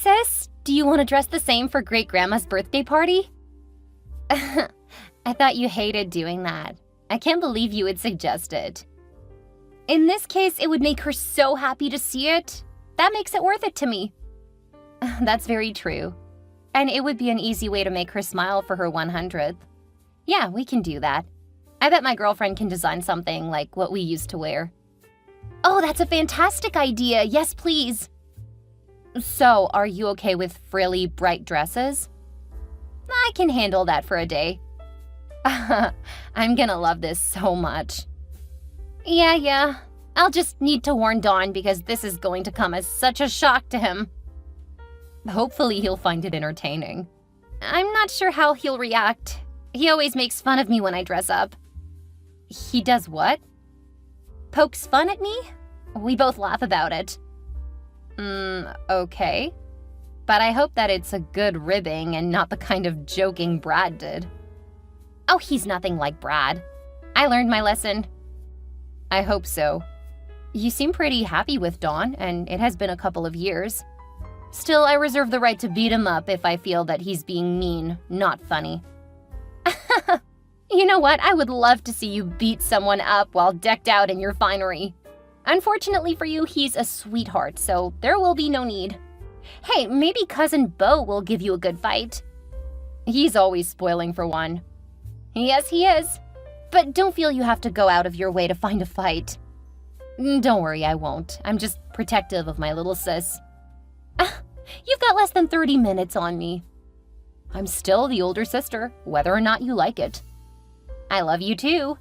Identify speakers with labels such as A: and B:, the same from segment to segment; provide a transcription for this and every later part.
A: sis, do you want to dress the same for Great-Grandma's birthday party? I thought you hated doing that. I can't believe you would suggest it. In this case, it would make her so happy to see it. That makes it worth it to me. That's very true. And it would be an easy way to make her smile for her 100th. Yeah, we can do that. I bet my girlfriend can design something like what we used to wear. Oh, that's a fantastic idea. Yes, please. So, are you okay with frilly, bright dresses? I can handle that for a day. I'm gonna love this so much. Yeah. I'll just need to warn Don because this is going to come as such a shock to him. Hopefully he'll find it entertaining. I'm not sure how he'll react. He always makes fun of me when I dress up. He does what? Pokes fun at me? We both laugh about it. Okay. But I hope that it's a good ribbing and not the kind of joking Brad did. Oh, he's nothing like Brad. I learned my lesson. I hope so. You seem pretty happy with Dawn, and it has been a couple of years. Still, I reserve the right to beat him up if I feel that he's being mean, not funny. You know what? I would love to see you beat someone up while decked out in your finery. Unfortunately for you, he's a sweetheart, so there will be no need. Hey, maybe Cousin Beau will give you a good fight. He's always spoiling for one. Yes, he is. But don't feel you have to go out of your way to find a fight. Don't worry, I won't. I'm just protective of my little sis. You've got less than 30 minutes on me. I'm still the older sister, whether or not you like it. I love you too.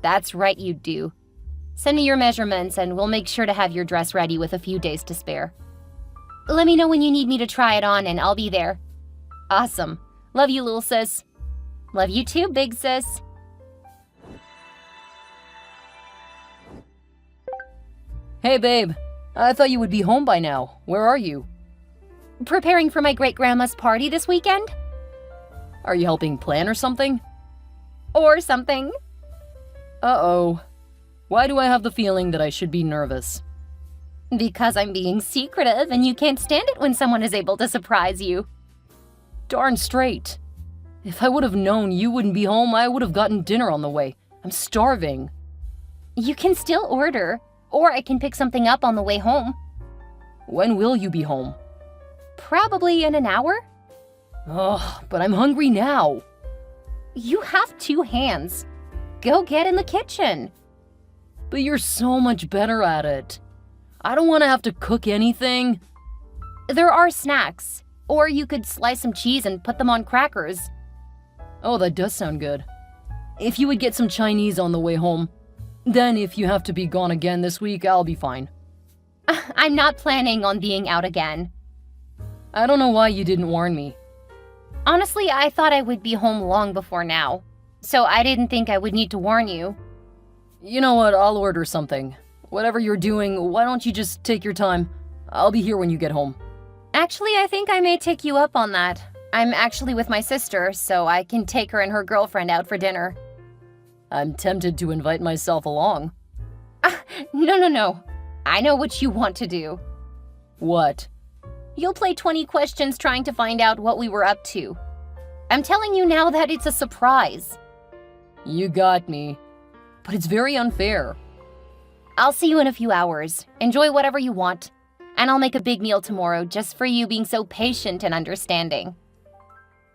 A: That's right, you do. Send me your measurements and we'll make sure to have your dress ready with a few days to spare. Let me know when you need me to try it on and I'll be there. Awesome. Love you, little sis. Love you too, big sis.
B: Hey, babe. I thought you would be home by now. Where are you?
A: Preparing for my great-grandma's party this weekend?
B: Are you helping plan or something?
A: Or something.
B: Uh-oh. Why do I have the feeling that I should be nervous?
A: Because I'm being secretive and you can't stand it when someone is able to surprise you.
B: Darn straight. If I would have known you wouldn't be home, I would have gotten dinner on the way. I'm starving.
A: You can still order, or I can pick something up on the way home.
B: When will you be home?
A: Probably in an hour.
B: Ugh, but I'm hungry now.
A: You have 2 hands. Go get in the kitchen.
B: But you're so much better at it. I don't want to have to cook anything.
A: There are snacks. Or you could slice some cheese and put them on crackers.
B: Oh, that does sound good. If you would get some Chinese on the way home, then if you have to be gone again this week, I'll be fine.
A: I'm not planning on being out again.
B: I don't know why you didn't warn me.
A: Honestly, I thought I would be home long before now. So I didn't think I would need to warn you.
B: You know what? I'll order something. Whatever you're doing, why don't you just take your time? I'll be here when you get home.
A: Actually, I think I may take you up on that. I'm actually with my sister, so I can take her and her girlfriend out for dinner.
B: I'm tempted to invite myself along.
A: No. I know what you want to do.
B: What?
A: You'll play 20 questions trying to find out what we were up to. I'm telling you now that it's a surprise.
B: You got me. But it's very unfair.
A: I'll see you in a few hours. Enjoy whatever you want. And I'll make a big meal tomorrow just for you being so patient and understanding.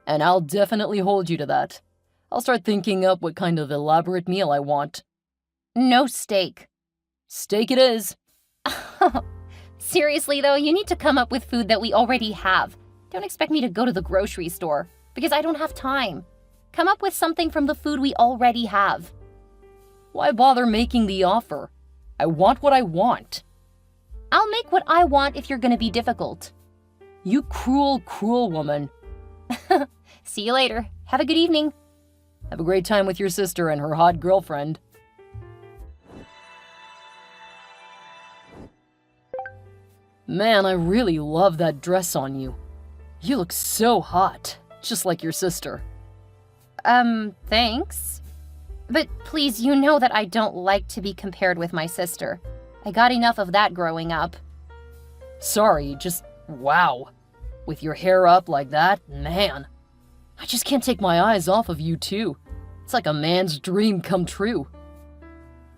B: And I'll definitely hold you to that. I'll start thinking up what kind of elaborate meal I want.
A: No steak.
B: Steak it is.
A: Seriously though, you need to come up with food that we already have. Don't expect me to go to the grocery store, because I don't have time. Come up with something from the food we already have.
B: Why bother making the offer? I want what I want.
A: I'll make what I want if you're gonna be difficult.
B: You cruel, cruel woman.
A: See you later. Have a good evening.
B: Have a great time with your sister and her hot girlfriend. Man, I really love that dress on you. You look so hot, just like your sister.
A: Thanks. But please, you know that I don't like to be compared with my sister. I got enough of that growing up.
B: Sorry, just wow. With your hair up like that, man. I just can't take my eyes off of you too. It's like a man's dream come true.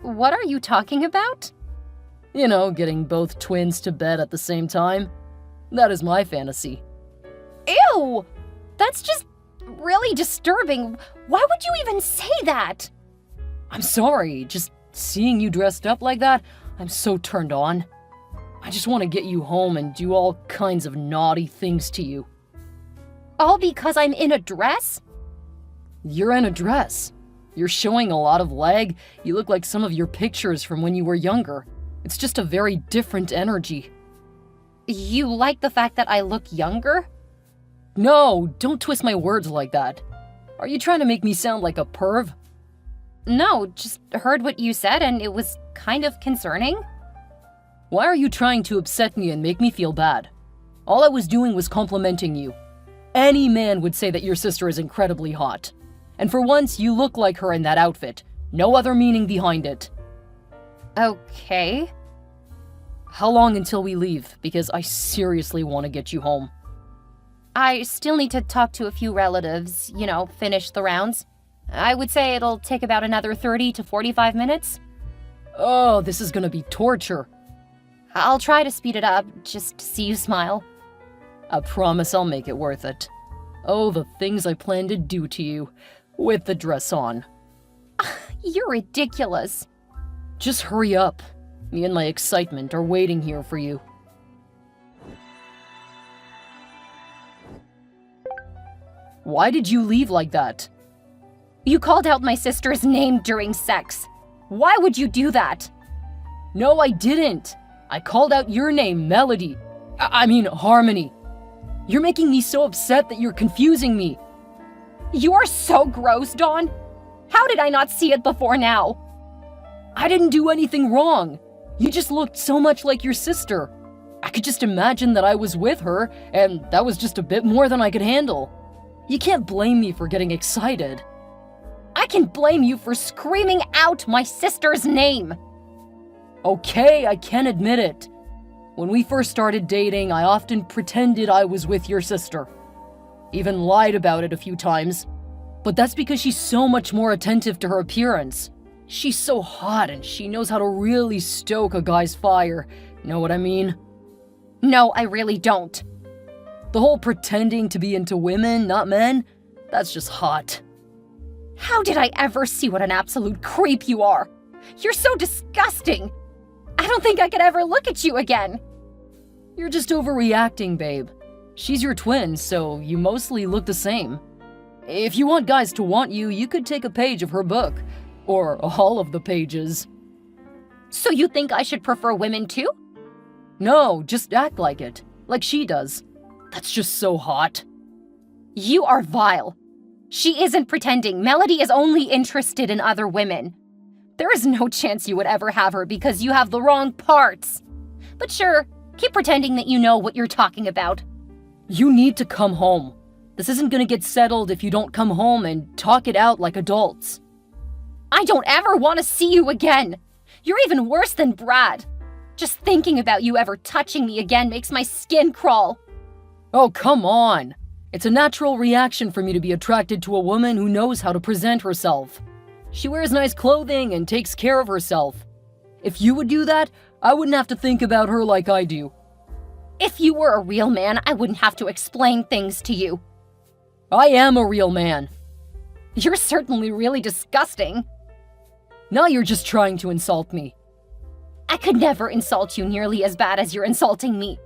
A: What are you talking about?
B: You know, getting both twins to bed at the same time. That is my fantasy.
A: Ew! That's just really disturbing. Why would you even say that?
B: I'm sorry, just seeing you dressed up like that, I'm so turned on. I just want to get you home and do all kinds of naughty things to you.
A: All because I'm in a dress?
B: You're in a dress. You're showing a lot of leg. You look like some of your pictures from when you were younger. It's just a very different energy.
A: You like the fact that I look younger?
B: No, don't twist my words like that. Are you trying to make me sound like a perv?
A: No, just heard what you said and it was kind of concerning.
B: Why are you trying to upset me and make me feel bad? All I was doing was complimenting you. Any man would say that your sister is incredibly hot. And for once, you look like her in that outfit. No other meaning behind it.
A: Okay.
B: How long until we leave? Because I seriously want to get you home.
A: I still need to talk to a few relatives, finish the rounds. I would say it'll take about another 30 to 45 minutes.
B: Oh, this is gonna be torture.
A: I'll try to speed it up, just to see you smile.
B: I promise I'll make it worth it. Oh, the things I plan to do to you, with the dress on.
A: You're ridiculous.
B: Just hurry up. Me and my excitement are waiting here for you. Why did you leave like that?
A: You called out my sister's name during sex. Why would you do that?
B: No, I didn't. I called out your name, Melody. I mean, Harmony. You're making me so upset that you're confusing me.
A: You're so gross, Dawn. How did I not see it before now?
B: I didn't do anything wrong. You just looked so much like your sister. I could just imagine that I was with her, and that was just a bit more than I could handle. You can't blame me for getting excited.
A: I can blame you for screaming out my sister's name.
B: Okay, I can admit it. When we first started dating, I often pretended I was with your sister. Even lied about it a few times. But that's because she's so much more attentive to her appearance. She's so hot and she knows how to really stoke a guy's fire. Know what I mean?
A: No, I really don't.
B: The whole pretending to be into women, not men, that's just hot.
A: How did I ever see what an absolute creep you are? You're so disgusting. I don't think I could ever look at you again.
B: You're just overreacting, babe. She's your twin, so you mostly look the same. If you want guys to want you, you could take a page of her book. Or all of the pages.
A: So you think I should prefer women too?
B: No, just act like it. Like she does. That's just so hot.
A: You are vile. She isn't pretending. Melody is only interested in other women. There is no chance you would ever have her because you have the wrong parts. But sure, keep pretending that you know what you're talking about.
B: You need to come home. This isn't gonna get settled if you don't come home and talk it out like adults.
A: I don't ever want to see you again. You're even worse than Brad. Just thinking about you ever touching me again makes my skin crawl.
B: Oh, come on. It's a natural reaction for me to be attracted to a woman who knows how to present herself. She wears nice clothing and takes care of herself. If you would do that, I wouldn't have to think about her like I do.
A: If you were a real man, I wouldn't have to explain things to you.
B: I am a real man.
A: You're certainly really disgusting.
B: Now you're just trying to insult me.
A: I could never insult you nearly as bad as you're insulting me.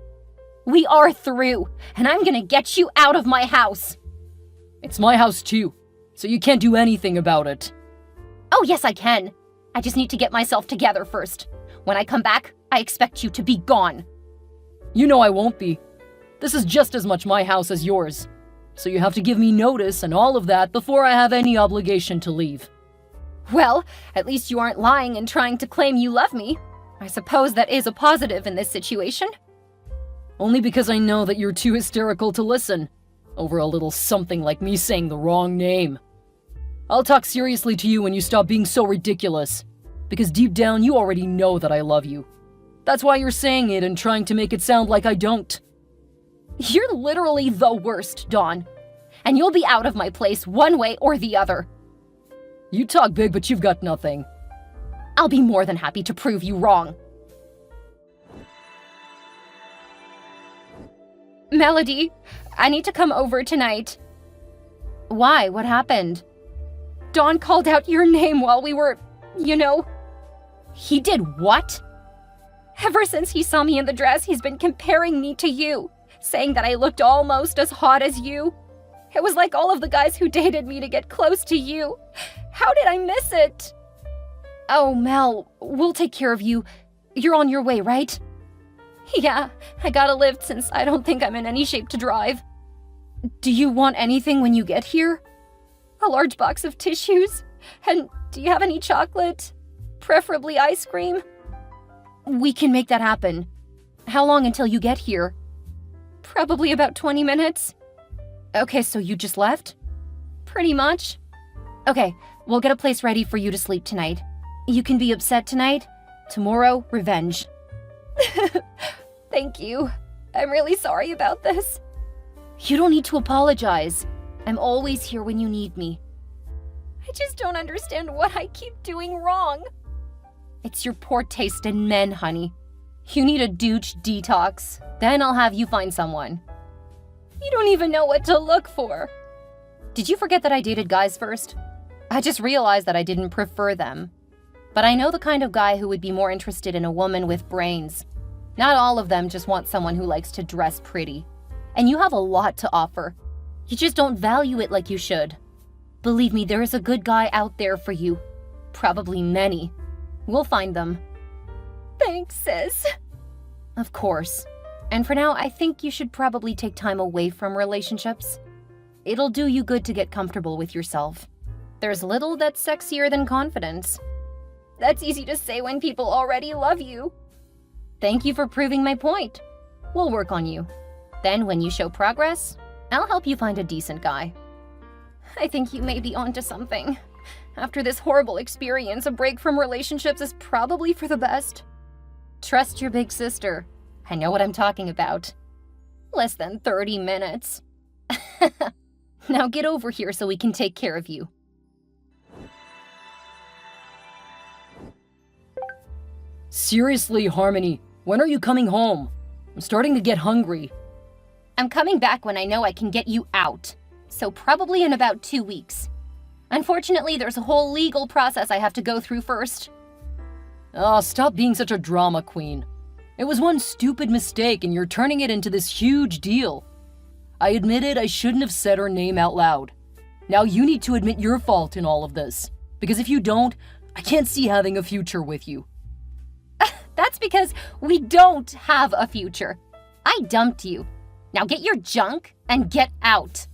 A: We are through, and I'm gonna get you out of my house.
B: It's my house too, so you can't do anything about it.
A: Oh, yes, I can. I just need to get myself together first. When I come back, I expect you to be gone.
B: You know I won't be. This is just as much my house as yours. So you have to give me notice and all of that before I have any obligation to leave.
A: Well, at least you aren't lying and trying to claim you love me. I suppose that is a positive in this situation.
B: Only because I know that you're too hysterical to listen, over a little something like me saying the wrong name. I'll talk seriously to you when you stop being so ridiculous, because deep down you already know that I love you. That's why you're saying it and trying to make it sound like I don't.
A: You're literally the worst, Dawn. And you'll be out of my place one way or the other.
B: You talk big, but you've got nothing.
A: I'll be more than happy to prove you wrong. Melody, I need to come over tonight. Why? What happened? Dawn called out your name while we were, He did what? Ever since he saw me in the dress, he's been comparing me to you, saying that I looked almost as hot as you. It was like all of the guys who dated me to get close to you. How did I miss it? Oh, Mel, we'll take care of you. You're on your way, right? Yeah, I got a lift since I don't think I'm in any shape to drive. Do you want anything when you get here? A large box of tissues? And do you have any chocolate? Preferably ice cream? We can make that happen. How long until you get here? Probably about 20 minutes. Okay, so you just left? Pretty much. Okay, we'll get a place ready for you to sleep tonight. You can be upset tonight. Tomorrow, revenge. Thank you. I'm really sorry about this. You don't need to apologize. I'm always here when you need me. I just don't understand what I keep doing wrong. It's your poor taste in men, honey. You need a douche detox. Then I'll have you find someone. You don't even know what to look for. Did you forget that I dated guys first? I just realized that I didn't prefer them. But I know the kind of guy who would be more interested in a woman with brains. Not all of them just want someone who likes to dress pretty. And you have a lot to offer. You just don't value it like you should. Believe me, there is a good guy out there for you. Probably many. We'll find them. Thanks, sis. Of course. And for now, I think you should probably take time away from relationships. It'll do you good to get comfortable with yourself. There's little that's sexier than confidence. That's easy to say when people already love you. Thank you for proving my point. We'll work on you. Then when you show progress, I'll help you find a decent guy. I think you may be onto something. After this horrible experience, a break from relationships is probably for the best. Trust your big sister. I know what I'm talking about. Less than 30 minutes. Now get over here so we can take care of you.
B: Seriously, Harmony, when are you coming home? I'm starting to get hungry.
A: I'm coming back when I know I can get you out. So probably in about 2 weeks. Unfortunately, there's a whole legal process I have to go through first.
B: Oh, stop being such a drama queen. It was one stupid mistake and you're turning it into this huge deal. I admitted I shouldn't have said her name out loud. Now you need to admit your fault in all of this. Because if you don't, I can't see having a future with you.
A: That's because we don't have a future. I dumped you. Now get your junk and get out.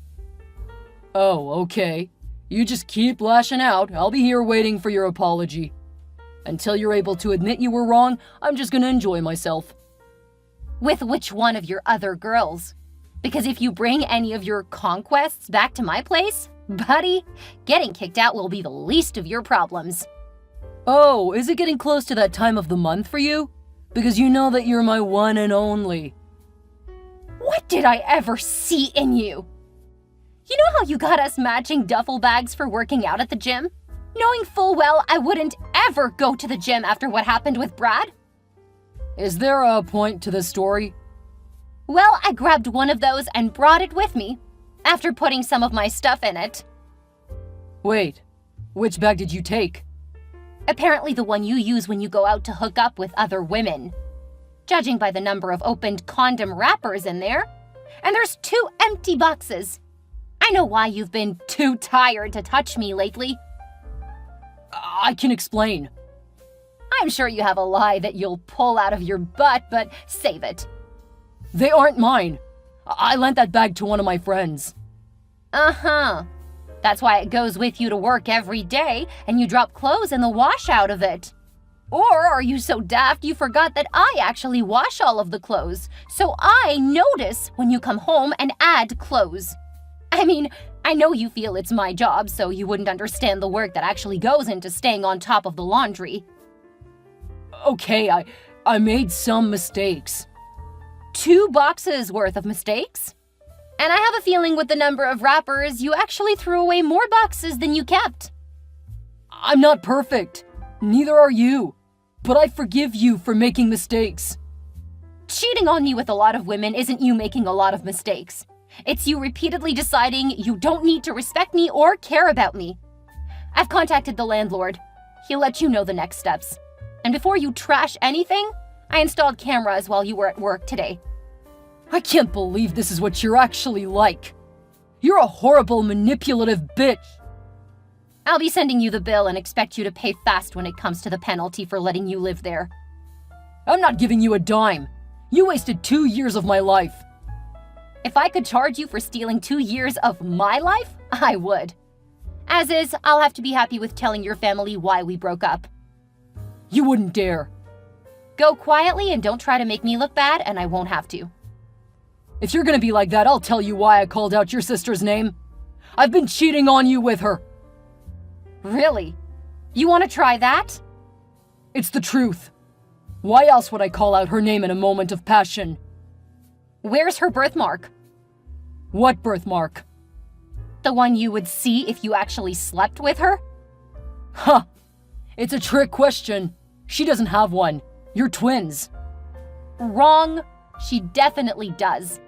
B: Oh, okay. You just keep lashing out. I'll be here waiting for your apology. Until you're able to admit you were wrong, I'm just gonna enjoy myself.
A: With which one of your other girls? Because if you bring any of your conquests back to my place, buddy, getting kicked out will be the least of your problems.
B: Oh, is it getting close to that time of the month for you? Because you know that you're my one and only.
A: What did I ever see in you? You know how you got us matching duffel bags for working out at the gym? Knowing full well I wouldn't ever go to the gym after what happened with Brad?
B: Is there a point to this story?
A: Well, I grabbed one of those and brought it with me, after putting some of my stuff in it.
B: Wait, which bag did you take?
A: Apparently the one you use when you go out to hook up with other women. Judging by the number of opened condom wrappers in there. And there's 2 empty boxes. I know why you've been too tired to touch me lately.
B: I can explain.
A: I'm sure you have a lie that you'll pull out of your butt, but save it.
B: They aren't mine. I lent that bag to one of my friends.
A: Uh-huh. That's why it goes with you to work every day, and you drop clothes in the wash out of it. Or are you so daft you forgot that I actually wash all of the clothes, so I notice when you come home and add clothes? I mean, I know you feel it's my job, so you wouldn't understand the work that actually goes into staying on top of the laundry.
B: Okay, I made some mistakes.
A: 2 boxes worth of mistakes? And I have a feeling with the number of wrappers, you actually threw away more boxes than you kept.
B: I'm not perfect. Neither are you. But I forgive you for making mistakes.
A: Cheating on me with a lot of women isn't you making a lot of mistakes. It's you repeatedly deciding you don't need to respect me or care about me. I've contacted the landlord. He'll let you know the next steps. And before you trash anything, I installed cameras while you were at work today.
B: I can't believe this is what you're actually like. You're a horrible, manipulative bitch.
A: I'll be sending you the bill and expect you to pay fast when it comes to the penalty for letting you live there.
B: I'm not giving you a dime. You wasted 2 years of my life.
A: If I could charge you for stealing 2 years of my life, I would. As is, I'll have to be happy with telling your family why we broke up.
B: You wouldn't dare.
A: Go quietly and don't try to make me look bad, and I won't have to.
B: If you're gonna be like that, I'll tell you why I called out your sister's name. I've been cheating on you with her.
A: Really? You want to try that?
B: It's the truth. Why else would I call out her name in a moment of passion?
A: Where's her birthmark?
B: What birthmark?
A: The one you would see if you actually slept with her?
B: Huh. It's a trick question. She doesn't have one. You're twins.
A: Wrong. She definitely does.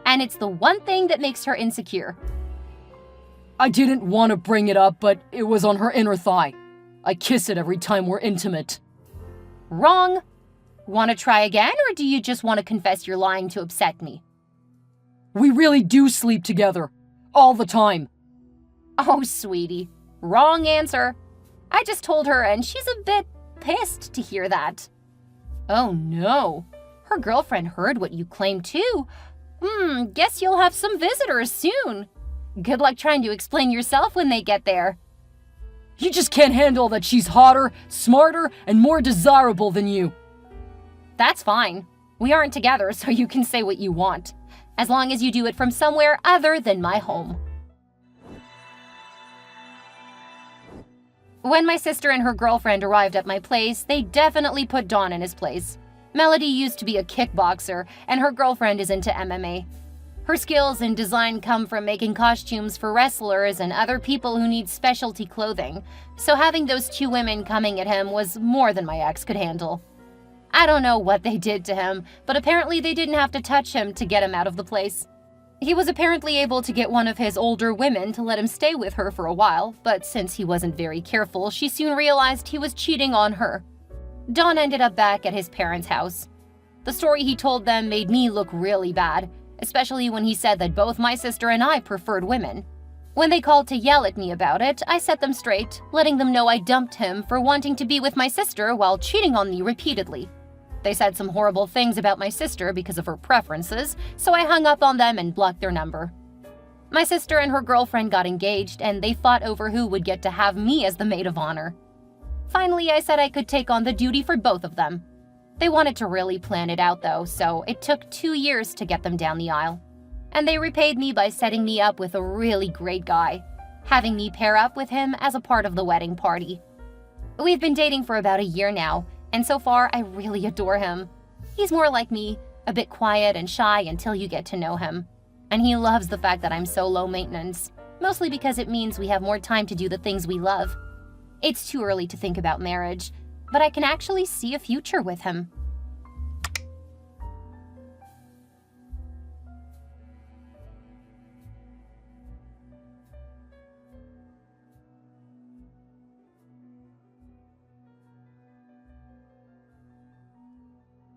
A: And it's the one thing that makes her insecure.
B: I didn't want to bring it up, but it was on her inner thigh. I kiss it every time we're intimate.
A: Wrong. Want to try again, or do you just want to confess you're lying to upset me?
B: We really do sleep together. All the time.
A: Oh, sweetie. Wrong answer. I just told her, and she's a bit pissed to hear that. Oh, no. Her girlfriend heard what you claimed, too. Guess you'll have some visitors soon. Good luck trying to explain yourself when they get there.
B: You just can't handle that she's hotter, smarter, and more desirable than you.
A: That's fine. We aren't together, so you can say what you want. As long as you do it from somewhere other than my home. When my sister and her girlfriend arrived at my place, they definitely put Dawn in his place. Melody used to be a kickboxer, and her girlfriend is into MMA. Her skills in design come from making costumes for wrestlers and other people who need specialty clothing, so having those 2 women coming at him was more than my ex could handle. I don't know what they did to him, but apparently they didn't have to touch him to get him out of the place. He was apparently able to get one of his older women to let him stay with her for a while, but since he wasn't very careful, she soon realized he was cheating on her. Dawn ended up back at his parents' house. The story he told them made me look really bad, especially when he said that both my sister and I preferred women. When they called to yell at me about it, I set them straight, letting them know I dumped him for wanting to be with my sister while cheating on me repeatedly. They said some horrible things about my sister because of her preferences, so I hung up on them and blocked their number. My sister and her girlfriend got engaged, and they fought over who would get to have me as the maid of honor. Finally, I said I could take on the duty for both of them. They wanted to really plan it out, though, so it took 2 years to get them down the aisle. And they repaid me by setting me up with a really great guy, having me pair up with him as a part of the wedding party. We've been dating for about a year now, and so far I really adore him. He's more like me, a bit quiet and shy until you get to know him. And he loves the fact that I'm so low maintenance, mostly because it means we have more time to do the things we love. It's too early to think about marriage, but I can actually see a future with him.